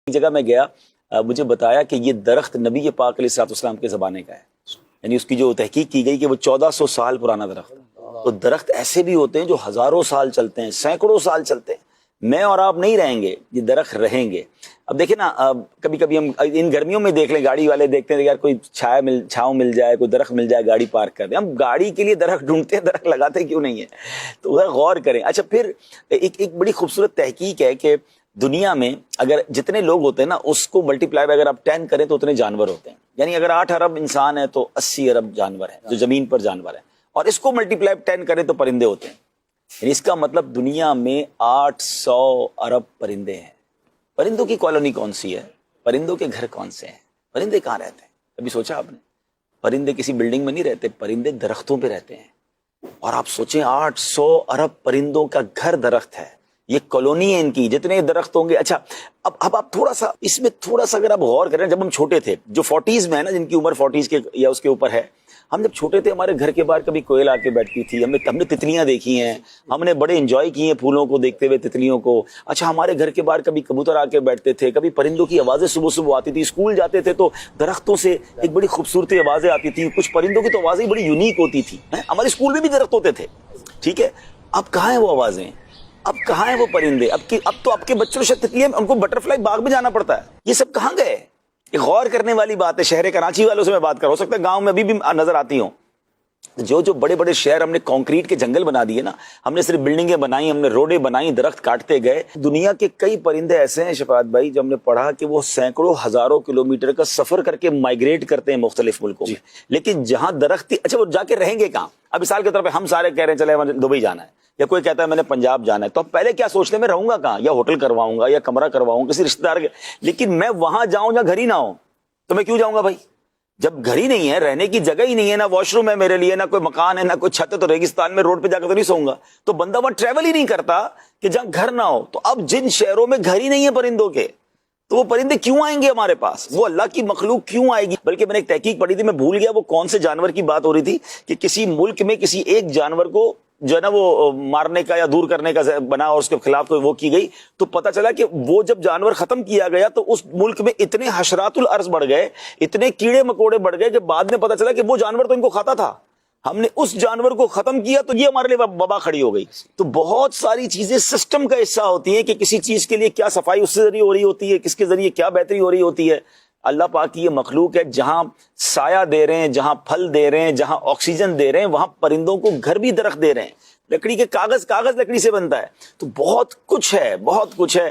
ایک جگہ میں گیا، مجھے بتایا کہ یہ درخت نبی پاک علیہ الصلوۃ والسلام کے زمانے کا ہے، یعنی اس کی جو تحقیق کی گئی کہ وہ 1400 سال پرانا درخت۔ تو درخت ایسے بھی ہوتے ہیں جو ہزاروں سال چلتے ہیں، سینکڑوں سال چلتے ہیں۔ میں اور آپ نہیں رہیں گے، یہ درخت رہیں گے۔ اب دیکھیں نا، کبھی کبھی ہم ان گرمیوں میں دیکھ لیں، گاڑی والے دیکھتے ہیں یار کوئی چھاؤں مل جائے، کوئی درخت مل جائے، گاڑی پارک کر دیں۔ ہم گاڑی کے لیے درخت ڈھونڈتے ہیں، درخت لگاتے کیوں نہیں ہے؟ تو ذرا غور کریں۔ اچھا، پھر ایک بڑی خوبصورت تحقیق ہے کہ دنیا میں اگر جتنے لوگ ہوتے ہیں نا، اس کو ملٹی پلائی اگر آپ 10 کریں تو اتنے جانور ہوتے ہیں۔ یعنی اگر 8 ارب انسان ہے تو 80 ارب جانور ہیں جو زمین پر جانور ہیں، اور اس کو ملٹی پلائی 10 کریں تو پرندے ہوتے ہیں۔ یعنی اس کا مطلب دنیا میں 800 ارب پرندے ہیں۔ پرندوں کی کالونی کون سی ہے؟ پرندوں کے گھر کون سے ہیں؟ پرندے کہاں رہتے ہیں؟ کبھی سوچا آپ نے؟ پرندے کسی بلڈنگ میں نہیں رہتے، پرندے درختوں پہ رہتے ہیں۔ اور آپ سوچیں 800 ارب پرندوں کا گھر درخت ہے، یہ کالونی ہے ان کی، جتنے درخت ہوں گے۔ اچھا، اب آپ تھوڑا سا اس میں اگر آپ غور کریں، جب ہم چھوٹے تھے، جو 40s میں ہے نا، جن کی عمر 40s کے یا اس کے اوپر ہے، ہم جب چھوٹے تھے ہمارے گھر کے باہر کبھی کوئل آ کے بیٹھتی تھی، ہم نے تتلیاں دیکھی ہیں، ہم نے بڑے انجوائے کی ہیں پھولوں کو دیکھتے ہوئے، تتلیوں کو۔ اچھا، ہمارے گھر کے باہر کبھی کبوتر آ کے بیٹھتے تھے، کبھی پرندوں کی آوازیں صبح صبح آتی تھی، اسکول جاتے تھے تو درختوں سے ایک بڑی خوبصورت آوازیں آتی تھی، کچھ پرندوں کی تو آوازیں بڑی یونیک ہوتی تھی۔ ہمارے اسکول میں بھی درخت ہوتے تھے، ٹھیک ہے؟ اب کہاں ہیں وہ آوازیں؟ اب کہاں ہیں وہ پرندے؟ اب تو آپ کے بچوں سے تتلیاں، ان کو بٹر فلائی باغ میں جانا پڑتا ہے۔ یہ سب کہاں گئے؟ یہ غور کرنے والی بات ہے۔ شہر کراچی والوں سے میں بات کر رہا ہوں، ہو سکتا ہے گاؤں میں ابھی بھی نظر آتی ہوں۔ جو بڑے بڑے شہر ہم نے کانکریٹ کے جنگل بنا دیے نا، ہم نے صرف بلڈنگیں بنائی، ہم نے روڈیں بنائی، درخت کاٹتے گئے۔ دنیا کے کئی پرندے ایسے ہیں شفاعت بھائی، جو ہم نے پڑھا کہ وہ سینکڑوں ہزاروں کلومیٹر کا سفر کر کے مائگریٹ کرتے ہیں مختلف ملکوں میں، لیکن جہاں درخت، اچھا وہ جا کے رہیں گے کہاں؟ اب مثال کے طور پہ ہم سارے کہہ رہے ہیں چلے میں دبئی جانا ہے، یا کوئی کہتا ہے میں نے پنجاب جانا ہے، تو اب پہلے کیا سوچتے ہیں میں رہوں گا کہاں؟ یا ہوٹل کرواؤں گا، یا کمرہ کرواؤں گا کسی رشتہ دار کے۔ لیکن میں وہاں جاؤں جہاں گھر ہی نہ ہو، تو میں کیوں جاؤں گا بھائی؟ جب گھر ہی نہیں ہے، رہنے کی جگہ ہی نہیں ہے، نہ واش روم ہے میرے لیے، نہ کوئی مکان ہے، نہ کوئی چھت ہے، تو ریگستان میں روڈ پہ جا کر تو نہیں سوؤں گا۔ تو بندہ وہاں ٹریول ہی نہیں کرتا کہ جہاں گھر نہ ہو۔ تو اب جن شہروں میں گھر ہی نہیں ہے پرندوں کے، تو وہ پرندے کیوں آئیں گے ہمارے پاس؟ وہ اللہ کی مخلوق کیوں آئے گی؟ بلکہ میں نے ایک تحقیق پڑھی تھی، میں بھول گیا وہ کون سے جانور کی بات ہو رہی تھی، کہ کسی ملک میں کسی ایک جانور کو جو ہے نا وہ مارنے کا یا دور کرنے کا بنا، اور اس کے خلاف وہ کی گئی، تو پتہ چلا کہ وہ جب جانور ختم کیا گیا تو اس ملک میں اتنے حشرات الارض بڑھ گئے، اتنے کیڑے مکوڑے بڑھ گئے، کہ بعد میں پتہ چلا کہ وہ جانور تو ان کو کھاتا تھا، ہم نے اس جانور کو ختم کیا تو یہ ہمارے لیے وبا کھڑی ہو گئی۔ تو بہت ساری چیزیں سسٹم کا حصہ ہوتی ہیں کہ کسی چیز کے لیے کیا صفائی اس سے ذریعے ہو رہی ہوتی ہے، کس کے ذریعے کیا بہتری ہو رہی ہوتی ہے۔ اللہ پاک کی یہ مخلوق ہے، جہاں سایہ دے رہے ہیں، جہاں پھل دے رہے ہیں، جہاں آکسیجن دے رہے ہیں، وہاں پرندوں کو گھر بھی درخت دے رہے ہیں۔ لکڑی کے کاغذ لکڑی سے بنتا ہے۔ تو بہت کچھ ہے، بہت کچھ ہے۔